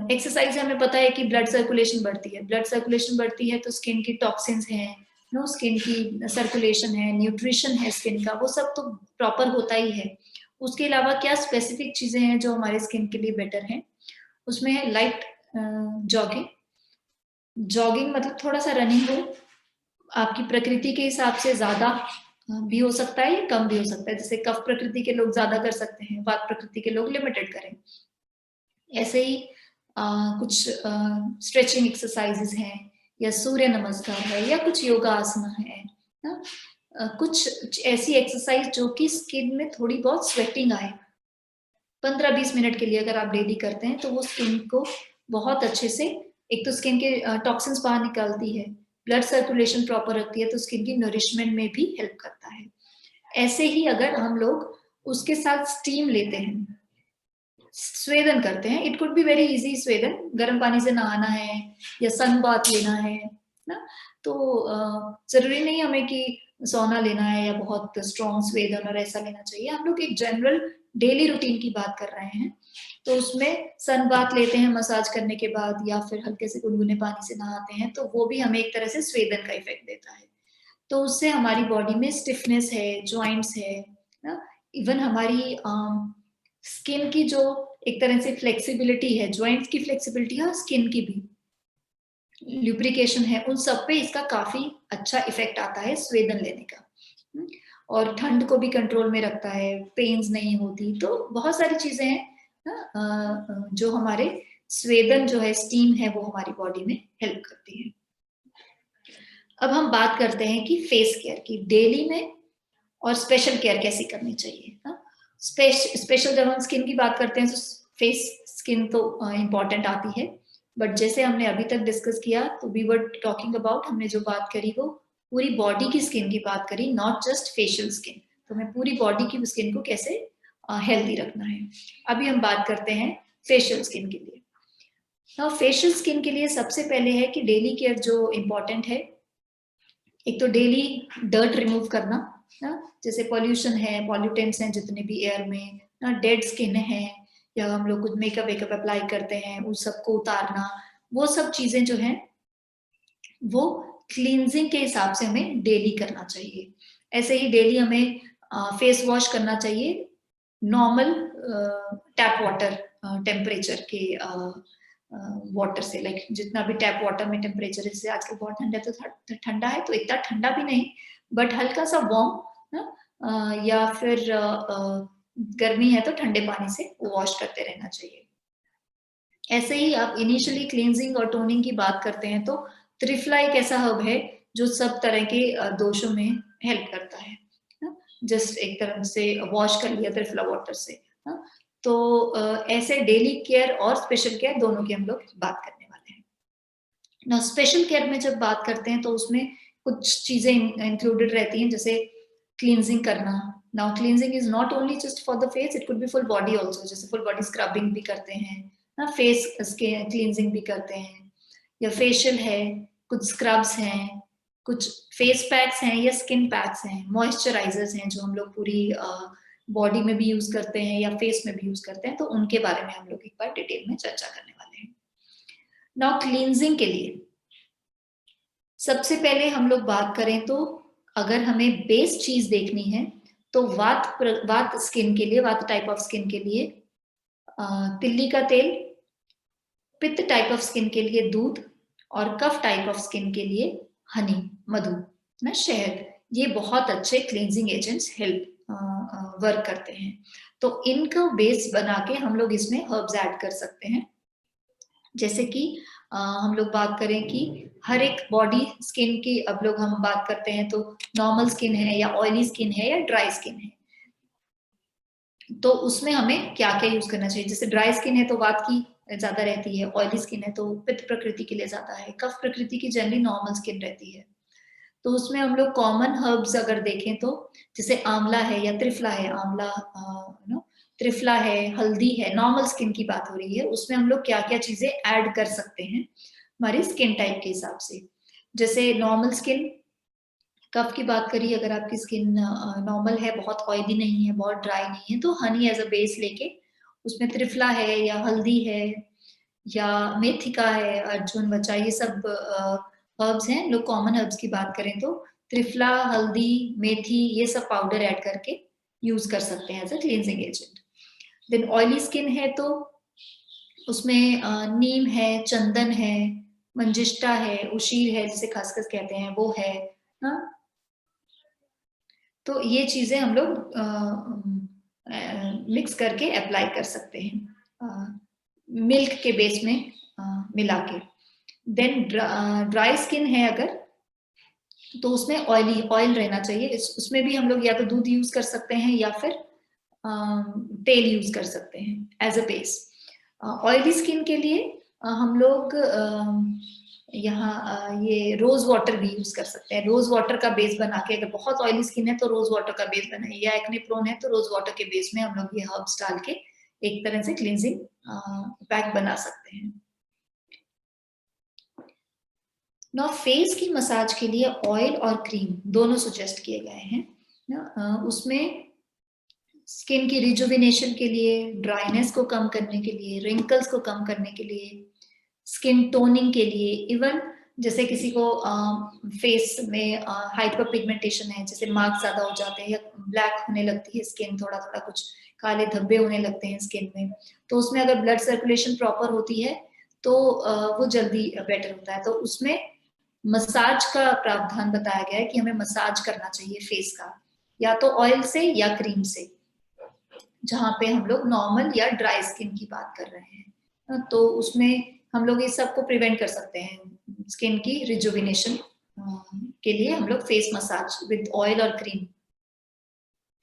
एक्सरसाइज से हमें पता है कि ब्लड सर्कुलेशन बढ़ती है, ब्लड सर्कुलेशन बढ़ती है तो स्किन की टॉक्सिन्स हैं, नो स्किन की सर्कुलेशन है, न्यूट्रिशन है स्किन का, वो सब तो प्रॉपर होता ही है। उसके अलावा क्या स्पेसिफिक चीजें हैं जो हमारे स्किन के लिए बेटर हैं, उसमें है लाइट जॉगिंग। जॉगिंग मतलब थोड़ा सा रनिंग हो, आपकी प्रकृति के हिसाब से ज्यादा भी हो सकता है या कम भी हो सकता है, जैसे कफ प्रकृति के लोग ज्यादा कर सकते हैं, वात प्रकृति के लोग लिमिटेड करें। ऐसे ही कुछ स्ट्रेचिंग एक्सरसाइजेस हैं, या सूर्य नमस्कार है, या कुछ योगा आसना है ना, कुछ ऐसी एक्सरसाइज जो कि स्किन में थोड़ी बहुत स्वेटिंग आए, 15-20 मिनट के लिए अगर आप डेली करते हैं तो वो स्किन को बहुत अच्छे से, एक तो स्किन के टॉक्सिन्स बाहर निकालती है, ब्लड सर्कुलेशन प्रॉपर रखती है, तो स्किन की नरिशमेंट में भी हेल्प करता है। ऐसे ही अगर हम लोग उसके साथ स्टीम लेते हैं, स्वेदन करते हैं, it could be very easy स्वेदन, गर्म पानी से नहाना है या सन बाथ लेना है ना, तो जरूरी नहीं हमें कि सोना लेना है या बहुत स्ट्रॉन्ग स्वेदन और ऐसा लेना चाहिए। हम लोग एक जनरल डेली रूटीन की बात कर रहे हैं, तो उसमें सन बाथ लेते हैं मसाज करने के बाद, या फिर हल्के से गुनगुने पानी से नहाते हैं, तो वो भी हमें एक तरह से स्वेदन का इफेक्ट देता है। तो उससे हमारी बॉडी में स्टिफनेस है, जॉइंट्स है ना, इवन हमारी स्किन की जो एक तरह से फ्लेक्सिबिलिटी है, जॉइंट्स की फ्लेक्सिबिलिटी है और स्किन की भी ल्यूब्रिकेशन है, उन सब पे इसका काफी अच्छा इफेक्ट आता है स्वेदन लेने का। और ठंड को भी कंट्रोल में रखता है, पेन्स नहीं होती, तो बहुत सारी चीजें हैं जो हमारे स्वेदन जो है, स्टीम है, वो हमारी बॉडी में हेल्प करती है। अब हम बात करते हैं कि फेस केयर की डेली में, और स्पेशल केयर कैसी करनी चाहिए। स्पेशल जब हम स्किन की बात करते हैं तो फेस स्किन तो इम्पॉर्टेंट आती है, बट जैसे हमने अभी तक डिस्कस किया, तो वी वर टॉकिंग अबाउट, हमने जो बात करी वो पूरी बॉडी की स्किन की बात करी, नॉट जस्ट फेशियल स्किन। तो हमें पूरी बॉडी की स्किन को कैसे हेल्दी रखना है। अभी हम बात करते हैं फेशियल स्किन के लिए। ना फेशियल स्किन के लिए सबसे पहले है कि डेली केयर जो इम्पोर्टेंट है, एक तो डेली डर्ट रिमूव करना ना, जैसे पॉल्यूशन है, पॉल्यूटेंट्स हैं जितने भी एयर में ना, डेड स्किन है, या हम लोग कुछ मेकअप वेकअप अप्लाई करते हैं उस सबको उतारना, वो सब चीजें जो हैं वो क्लींजिंग के हिसाब से हमें डेली करना चाहिए। ऐसे ही डेली हमें फेस वॉश करना चाहिए नॉर्मल टैप वाटर टेम्परेचर के वाटर से, लाइक जितना भी टैप वाटर में टेम्परेचर है, जैसे आजकल बहुत ठंडा है तो ठंडा है तो इतना ठंडा भी नहीं, बट हल्का सा वार्म ना, या फिर गर्मी है तो ठंडे पानी से वॉश करते रहना चाहिए। ऐसे ही आप इनिशियली क्लींजिंग और टोनिंग की बात करते हैं, तो त्रिफला एक ऐसा हर्ब है जो सब तरह के दोषों में हेल्प करता है ना? जस्ट एक तरह से वॉश कर लिया त्रिफला वाटर से ना? तो ऐसे डेली केयर और स्पेशल केयर दोनों की हम लोग बात करने वाले हैं ना। स्पेशल केयर में जब बात करते हैं तो उसमें कुछ चीजें इंक्लूडेड रहती हैं, जैसे क्लींजिंग करना। Now cleansing is not only just for the face, it could B full body also, जैसे फुल बॉडी स्क्रबिंग भी करते हैं ना, फेस क्लींजिंग भी करते हैं, या फेशियल है, कुछ स्क्रब्स हैं, कुछ फेस पैक्स हैं या स्किन पैक्स हैं, मॉइस्चराइजर्स हैं जो हम लोग पूरी बॉडी में भी यूज करते हैं या फेस में भी यूज करते हैं, तो उनके बारे में हम लोग एक बार डिटेल में चर्चा करने वाले हैं। नाउ क्लींजिंग के लिए सबसे पहले हम लोग बात करें तो अगर हमें बेस चीज देखनी है तो वात स्किन के लिए, वात टाइप ऑफ स्किन के लिए तिल्ली का तेल, पित्त टाइप ऑफ स्किन के लिए दूध, और कफ टाइप ऑफ स्किन के लिए हनी, मधु ना, शहद, ये बहुत अच्छे क्लींजिंग एजेंट्स हेल्प वर्क करते हैं। तो इनको बेस बना के हम लोग इसमें हर्ब्स ऐड कर सकते हैं। जैसे कि हम लोग बात करें कि हर एक बॉडी स्किन की अब लोग हम बात करते हैं तो नॉर्मल स्किन है या ऑयली स्किन है या ड्राई स्किन है। तो उसमें हमें क्या-क्या यूज़ करना चाहिए? जैसे ड्राई स्किन है तो वात की ज़्यादा रहती है, ऑयली स्किन है तो पित्त प्रकृति के लिए ज़्यादा है, कफ प्रकृति की जनरली नॉर्मल स्किन रहती है। तो उसमें हम लोग कॉमन हर्ब्स अगर देखें तो जैसे आंवला है या त्रिफला है, आंवला त्रिफला है, हल्दी है, नॉर्मल स्किन की बात हो रही है, उसमें हम लोग क्या-क्या चीज़ें ऐड कर सकते हैं, हमारी स्किन टाइप के हिसाब से। जैसे नॉर्मल स्किन कफ की बात करिए अगर आपकी स्किन नॉर्मल है, बहुत ऑयली नहीं है, बहुत ड्राई नहीं है, तो हनी एज़ अ बेस लेके उसमें त्रिफला है या हल्दी है या मेथिका है, अर्जुन, बचा ये सब हर्ब्स हैं। लोग कॉमन हर्ब्स की बात करें तो त्रिफला, हल्दी, मेथी ये सब पाउडर ऐड करके यूज़ कर सकते हैं as a cleansing agent. Then oily skin है तो उसमें नीम है, चंदन है, मंजिष्ठा है, उशीर है जिसे खसखस कहते हैं वो है। हाँ, तो ये चीज़ें हम लोग मिक्स करके अप्लाई कर सकते हैं मिल्क के बेस में मिला के। देन ड्राई स्किन है अगर तो उसमें ऑयल रहना चाहिए। उसमें भी हम लोग या तो दूध यूज़ कर सकते हैं या फिर तेल यूज़ कर सकते हैं as a base. Oily skin के लिए हम लोग यहाँ ये रोज़ वाटर भी यूज़ कर सकते हैं। रोज़ वाटर का बेस बना के अगर बहुत ऑयली स्किन है तो रोज़ वाटर का बेस बनाइए या एक्ने प्रोन है तो रोज़ वाटर के बेस में हम लोग ये हर्ब्स डाल के एक तरह से क्लींजिंग पैक बना सकते हैं। ना फेस की मसाज के लिए ऑयल और क्रीम दोनों सजेस्ट किए गए हैं ना उसमें स्किन की रिजुविनेशन के लिए, ड्राइनेस को कम करने के लिए, रिंकल्स को कम करने के लिए, स्किन टोनिंग के लिए, इवन जैसे किसी को फेस में हाइपर पिगमेंटेशन है, जैसे मार्क्स ज़्यादा हो जाते हैं या ब्लैक होने लगती है स्किन, थोड़ा-थोड़ा कुछ काले धब्बे होने लगते हैं स्किन में, तो उसमें अगर ब्लड सर्कुलेशन प्रॉपर होती है, तो वो जल्दी बेटर होता है। तो उसमें मसाज का प्रावधान बताया गया है कि हमें मसाज करना चाहिए फेस का, या तो ऑयल से या क्रीम से। जहाँ पे हम लोग नॉर्मल या ड्राई स्किन की बात कर रहे हैं। तो उसमें हम लोग ये सब को प्रिवेंट कर सकते हैं। स्किन की रिजुविनेशन के लिए हम लोग फेस मसाज विद ऑयल और क्रीम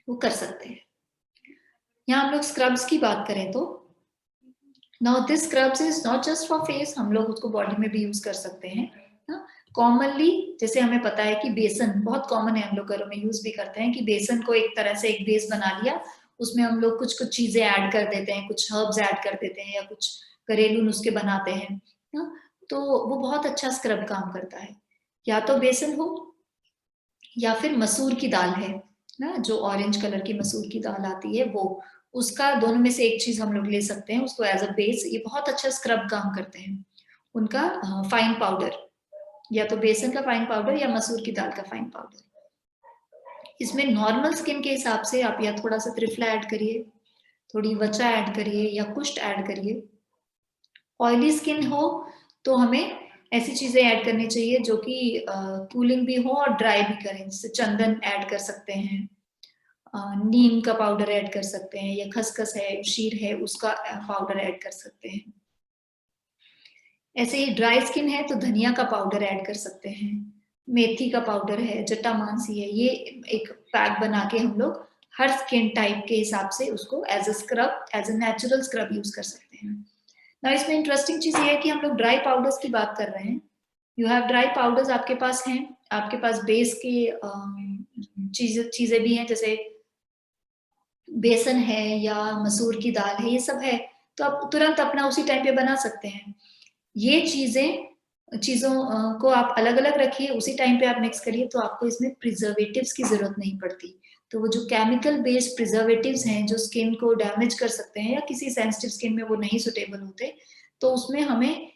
वो कर सकते हैं। यहाँ हम लोग स्क्रब्स की बात करें तो now this scrubs is not just for face, हम लोग उसको बॉडी में भी यूज कर सकते हैं। कॉमनली जैसे हमें पता है कि बेसन बहुत कॉमन है, हम लोग घरों में यूज भी करते हैं कि बेसन को एक तरह से एक बेस बना लिया, उसमें हम लोग कुछ कुछ चीजें ऐड कर देते हैं, कुछ हर्ब्स ऐड कर देते हैं या कुछ घरेलू नुस्खे बनाते हैं ना, तो वो बहुत अच्छा स्क्रब काम करता है। या तो बेसन हो या फिर मसूर की दाल है ना, जो ऑरेंज कलर की मसूर की दाल आती है वो, उसका दोनों में से एक चीज हम लोग ले सकते हैं उसको एज अ बेस, ये बहुत अच्छा स्क्रब काम करते हैं। उनका फाइन पाउडर, या तो बेसन का फाइन पाउडर या मसूर की दाल का फाइन पाउडर। इसमें नॉर्मल स्किन के हिसाब से आप या थोड़ा सा त्रिफला ऐड करिए, थोड़ी वचा ऐड करिए या कुष्ठ ऐड करिए। ऑयली स्किन हो तो हमें ऐसी चीजें ऐड करनी चाहिए जो कि कूलिंग भी हो और ड्राई भी करें, जैसे चंदन ऐड कर सकते हैं, नीम का पाउडर ऐड कर सकते हैं या खसखस है, शीर है, उसका पाउडर ऐड कर सकते हैं। ऐसे ही ड्राई स्किन है तो धनिया का पाउडर ऐड कर सकते हैं, मेथी का पाउडर है, जटामांसी है, ये एक पैक बना के हम लोग हर स्किन टाइप के हिसाब से उसको as a scrub, as a natural scrub use कर सकते हैं। ना इसमें इंटरेस्टिंग चीज ये है कि हम लोग ड्राई पाउडर्स की बात कर रहे हैं। यू हैव ड्राई पाउडर्स आपके पास हैं, आपके पास बेस के चीजें भी हैं, जैसे बेसन है या मसूर की दाल है, ये सब है, तो आप तुरंत अपना उसी टाइम पे बना सकते हैं। ये चीज़ों को आप अलग-अलग रखिए, उसी टाइम पे आप मिक्स करिए, तो आपको इसमें प्रिजर्वेटिव्स की ज़रूरत नहीं पड़ती। तो वो जो केमिकल बेस्ड प्रिजर्वेटिव्स हैं, जो स्किन को डैमेज कर सकते हैं या किसी सेंसिटिव स्किन में वो नहीं सूटेबल होते, तो उसमें हमें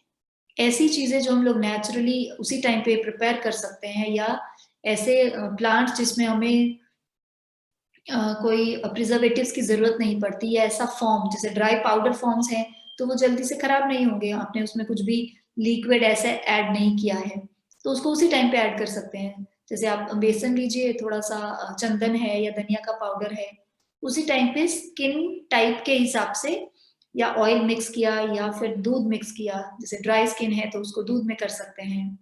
ऐसी चीज़ें जो हम लोग नेचुरली उसी टाइम पे प्रिपेयर कर सकते हैं, या ऐसे प्लांट्स जिसमें हमें कोई प्रिजर्वेटिव्स की ज़रूरत नहीं पड़ती, या ऐसा फॉर्म जैसे ड्राई पाउडर फॉर्म्स हैं, तो वो जल्दी से खराब नहीं होंगे, आपने उसमें कुछ भी लिक्विड ऐसे ऐड नहीं किया है, तो उसको उसी टाइम पे ऐड कर सकते हैं। जैसे आप बेसन लीजिए, थोड़ा सा चंदन है या धनिया का पाउडर है, उसी टाइम पे स्किन टाइप के हिसाब से या ऑयल मिक्स किया या फिर दूध मिक्स किया, जैसे ड्राई स्किन है तो उसको दूध में कर सकते हैं,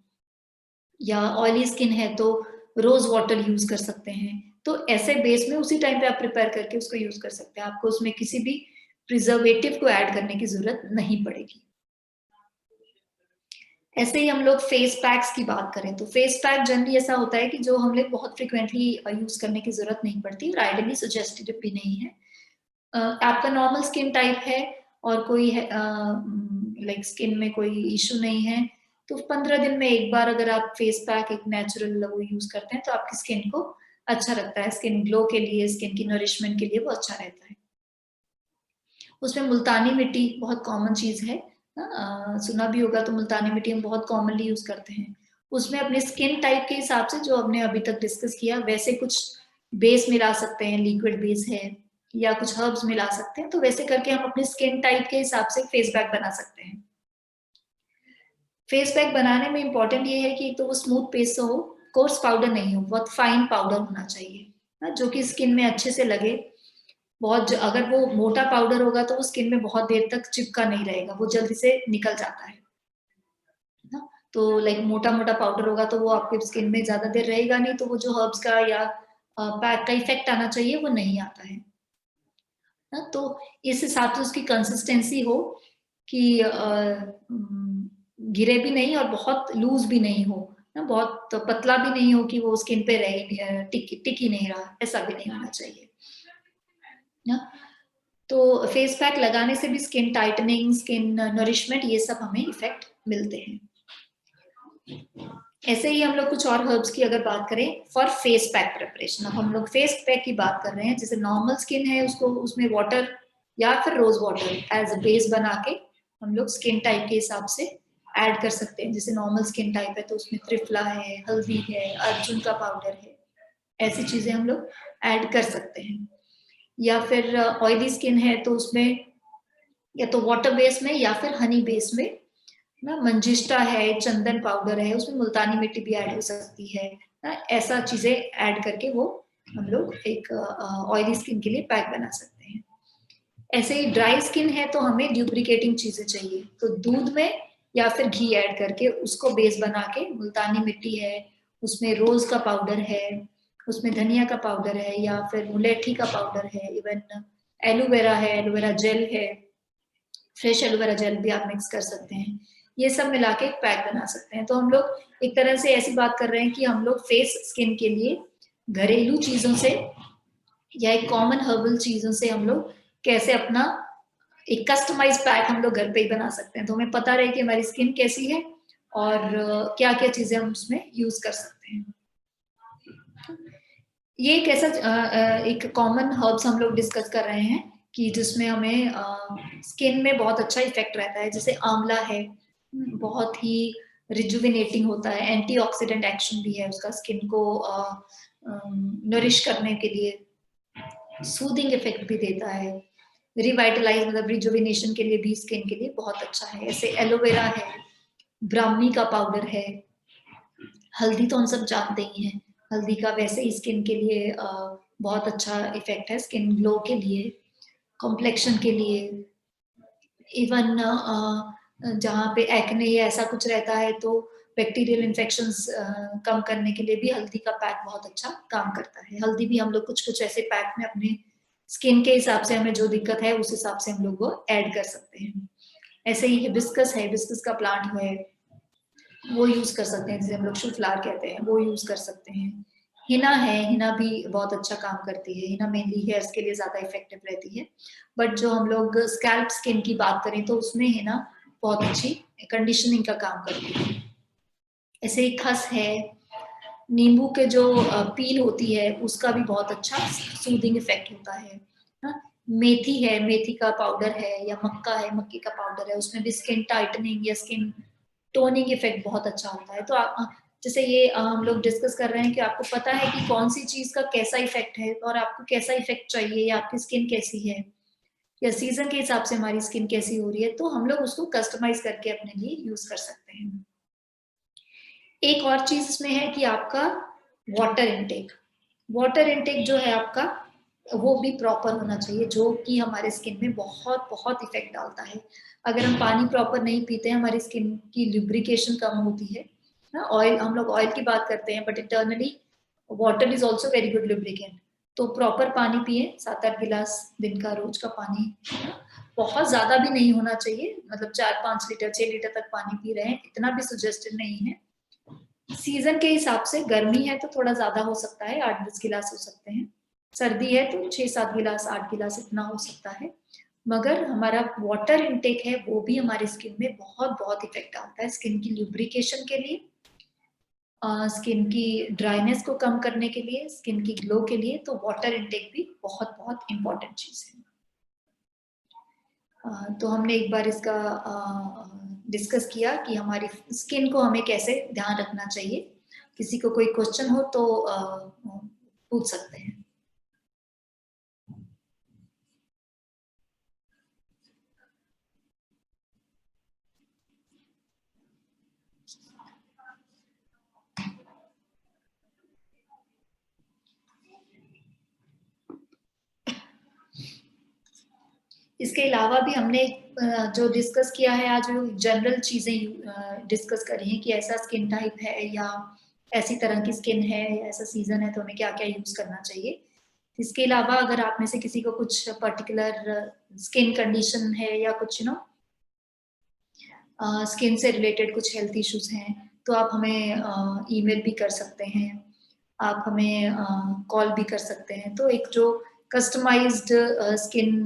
या ऑयली स्किन है तो रोज वाटर यूज कर सकते हैं। तो ऐसे बेस में उसी टाइम पे आप प्रिपेयर करके उसको यूज कर सकते हैं, आपको उसमें किसी भी प्रिजर्वेटिव को ऐड करने की जरूरत नहीं पड़ेगी। ऐसे ही हम लोग फेस पैक्स की बात करें तो फेस पैक जनरली ऐसा होता है कि जो हम लोग बहुत फ्रिक्वेंटली यूज करने की जरूरत नहीं पड़ती और आइडियली सजेस्टेड भी नहीं है। आपका नॉर्मल स्किन टाइप है और कोई है लाइक स्किन में कोई इशू नहीं है, तो 15 दिन में एक बार अगर आप फेस पैक एक नेचुरल वो यूज करते हैं तो आपकी स्किन को अच्छा रखता है, स्किन ग्लो के लिए, स्किन की नरिशमेंट के लिए वो अच्छा रहता है। उसमें मुल्तानी मिट्टी बहुत कॉमन चीज है, सुना भी होगा, तो मुल्तानी मिट्टी हम बहुत कॉमनली यूज करते हैं। उसमें अपने स्किन टाइप के हिसाब से जो हमने अभी तक डिस्कस किया वैसे कुछ बेस मिला सकते हैं, लिक्विड बेस है या कुछ हर्ब्स मिला सकते हैं, तो वैसे करके हम अपने स्किन टाइप के हिसाब से फेस पैक बना सकते हैं। फेस पैक बनाने में इंपॉर्टेंट ये है कि तो वो स्मूथ पेस्ट हो, कोर्स पाउडर नहीं हो, बहुत फाइन पाउडर होना चाहिए, जो कि स्किन में अच्छे से लगे। अगर वो मोटा पाउडर होगा तो वो स्किन में बहुत देर तक चिपका नहीं रहेगा, वो जल्दी से निकल जाता है ना। तो लाइक मोटा मोटा पाउडर होगा तो वो आपके स्किन में ज्यादा देर रहेगा नहीं, तो वो जो हर्ब्स का या पैक का इफेक्ट आना चाहिए वो नहीं आता है ना। तो इस हिसाब से उसकी कंसिस्टेंसी हो कि गिरे भी नहीं और बहुत लूज भी नहीं हो ना, बहुत पतला भी नहीं हो कि वो स्किन पे रहे टिक ही नहीं रहा, ऐसा भी नहीं होना चाहिए ना। तो फेस पैक लगाने से भी स्किन टाइटनिंग, स्किन नरिशमेंट, ये सब हमें इफेक्ट मिलते हैं। ऐसे ही हम लोग कुछ और हर्ब्स की अगर बात करें फॉर फेस पैक प्रिपरेशन, अब हम लोग फेस पैक की बात कर रहे हैं, जैसे नॉर्मल स्किन है उसको उसमें वाटर या फिर rose water as a base बना के हम लोग स्किन टाइप के हिसाब से ऐड कर सकते हैं। जैसे नॉर्मल स्किन टाइप है तो उसमें त्रिफला है, हल्दी है, अर्जुन का पाउडर है, ऐसी चीजें हम लोग ऐड कर सकते हैं। या फिर ऑयली स्किन है तो उसमें या तो वाटर बेस में या फिर हनी बेस में ना, मंजिष्टा है, चंदन पाउडर है, उसमें मुल्तानी मिट्टी भी ऐड हो सकती है ना, ऐसा चीजें ऐड करके वो हम लोग एक ऑयली स्किन के लिए पैक बना सकते हैं। ऐसे ही ड्राई स्किन है तो हमें ल्यूब्रिकेटिंग चीजें चाहिए, तो दूध में या फिर घी ऐड करके उसको बेस बना के, मुल्तानी मिट्टी है, उसमें रोज का पाउडर है, उसमें धनिया का पाउडर है या फिर मुलेठी का पाउडर है, इवन एलोवेरा है, एलोवेरा जेल है, फ्रेश एलोवेरा जेल भी आप मिक्स कर सकते हैं, ये सब मिला के एक पैक बना सकते हैं। तो हम लोग एक तरह से ऐसी बात कर रहे हैं कि हम लोग फेस स्किन के लिए घरेलू चीजों से या एक कॉमन हर्बल चीजों से हम लोग कैसे अपना एक कस्टमाइज पैक हम लोग घर पे ही बना सकते हैं, तो हमें पता रहे कि हमारी स्किन कैसी है और क्या क्या चीजें हम उसमें यूज कर सकते हैं। ये एक ऐसा एक कॉमन हर्ब्स हम लोग डिस्कस कर रहे हैं कि जिसमें हमें स्किन में बहुत अच्छा इफेक्ट रहता है। जैसे आंवला है, बहुत ही रिजुविनेटिंग होता है, एंटीऑक्सीडेंट एक्शन भी है उसका, स्किन को नरिश करने के लिए सूदिंग इफेक्ट भी देता है, रिवाइटलाइज मतलब रिजुविनेशन के लिए भी स्किन के लिए बहुत अच्छा है। ऐसे एलोवेरा है, ब्राह्मी का पाउडर है, हल्दी तो हम सब जानते ही हैं, हल्दी का वैसे ही स्किन के लिए बहुत अच्छा इफेक्ट है, स्किन ग्लो के लिए, कॉम्प्लेक्शन के लिए, इवन जहाँ पे एक्ने या ऐसा कुछ रहता है तो बैक्टीरियल इन्फेक्शंस कम करने के लिए भी हल्दी का पैक बहुत अच्छा काम करता है। हल्दी भी हम लोग कुछ कुछ ऐसे पैक में अपने स्किन के हिसाब से हमें जो दिक्कत है उस हिसाब से हम लोग वो ऐड कर सकते हैं। ऐसे ही हिबिस्कस है, हिबिस्कस का प्लांट है, वो यूज कर सकते हैं, जिसे हम लोग शू फ्लावर कहते हैं, वो यूज कर सकते हैं। हिना है, हिना भी बहुत अच्छा काम करती है, हिना मेनली हेयर्स के लिए ज्यादा इफेक्टिव रहती है, बट जो हम लोग स्कैल्प स्किन की बात करें तो उसमें हिना बहुत अच्छी कंडीशनिंग का काम करती है। ऐसे ही खस है, नींबू के जो पील होती है उसका भी बहुत अच्छा सूदिंग इफेक्ट होता है ना? मेथी है, मेथी का पाउडर है, या मक्का है, मक्के का पाउडर है, उसमें भी स्किन टाइटनिंग या स्किन टोनिंग इफेक्ट बहुत अच्छा होता है। तो आप जैसे ये हम लोग डिस्कस कर रहे हैं कि आपको पता है कि कौन सी चीज का कैसा इफेक्ट है और आपको कैसा इफेक्ट चाहिए, या आपकी स्किन कैसी है, या सीजन के हिसाब से हमारी स्किन कैसी हो रही है, तो हम लोग उसको कस्टमाइज करके अपने लिए यूज कर सकते हैं। एक और चीज इसमें है कि आपका वाटर इनटेक जो है आपका वो भी प्रॉपर होना चाहिए, जो कि हमारे स्किन में बहुत बहुत इफेक्ट डालता है। अगर हम पानी प्रॉपर नहीं पीते हैं, हमारी स्किन की लुब्रिकेशन कम होती है ना। ऑयल, हम लोग ऑयल की बात करते हैं, but internally water is also very good lubricant. तो प्रॉपर पानी पिए, 7-8 गिलास दिन का रोज का पानी, बहुत ज्यादा भी नहीं होना चाहिए, मतलब 4-5 लीटर 6 लीटर तक पानी पी रहे हैं, इतना भी सजेस्टेड नहीं है। सीजन के हिसाब से, गर्मी है तो थोड़ा ज्यादा हो सकता है, 8-10 गिलास हो सकते हैं। सर्दी है तो 6-7 गिलास 8 गिलास इतना हो सकता है। मगर हमारा वाटर इनटेक है वो भी हमारी स्किन में बहुत बहुत इफेक्ट डालता है, स्किन की लुब्रिकेशन के लिए, स्किन की ड्राइनेस को कम करने के लिए, स्किन की ग्लो के लिए। तो वाटर इनटेक भी बहुत बहुत इंपॉर्टेंट चीज है। तो हमने एक बार इसका डिस्कस किया कि हमारी स्किन को हमें कैसे ध्यान रखना चाहिए। किसी को कोई क्वेश्चन हो तो पूछ सकते हैं। इसके अलावा भी हमने जो डिस्कस किया है आज, जनरल चीजें डिस्कस करी हैं कि ऐसा स्किन टाइप है या ऐसी तरह की स्किन है या ऐसा सीजन है तो हमें क्या क्या यूज करना चाहिए। इसके अलावा अगर आप में से किसी को कुछ पर्टिकुलर स्किन कंडीशन है या कुछ स्किन से रिलेटेड कुछ हेल्थ इश्यूज हैं, तो आप हमें ईमेल भी कर सकते हैं, आप हमें कॉल भी कर सकते हैं। तो एक जो कस्टमाइज्ड स्किन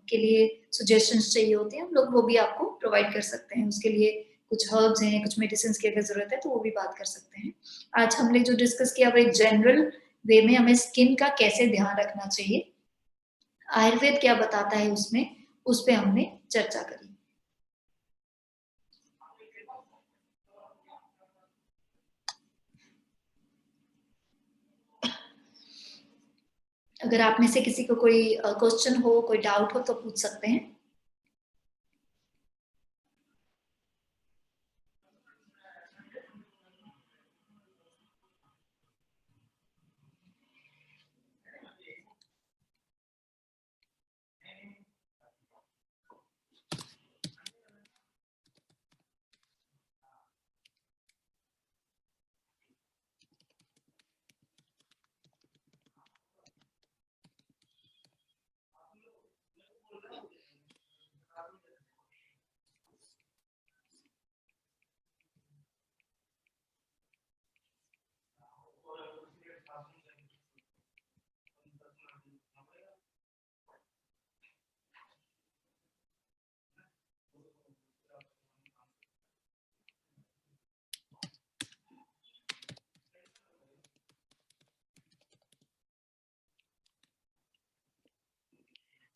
के लिए सजेशंस चाहिए होते हैं, हम लोग वो भी आपको प्रोवाइड कर सकते हैं। उसके लिए कुछ हर्ब्स हैं, कुछ मेडिसिन की अगर जरूरत है तो वो भी बात कर सकते हैं। आज हमने जो डिस्कस किया वो एक जनरल वे में हमें स्किन का कैसे ध्यान रखना चाहिए, आयुर्वेद क्या बताता है उसमें, उस पर हमने चर्चा करी। अगर आप में से किसी को कोई क्वेश्चन हो, कोई डाउट हो तो पूछ सकते हैं।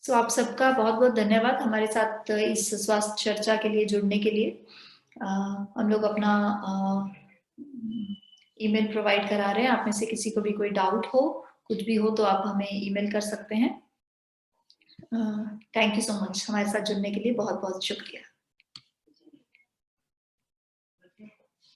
सो आप सबका बहुत बहुत धन्यवाद हमारे साथ इस स्वास्थ्य चर्चा के लिए जुड़ने के लिए। हम लोग अपना ईमेल प्रोवाइड करा रहे हैं, आप में से किसी को भी कोई डाउट हो, कुछ भी हो तो आप हमें ईमेल कर सकते हैं। थैंक यू सो मच, हमारे साथ जुड़ने के लिए बहुत बहुत शुक्रिया।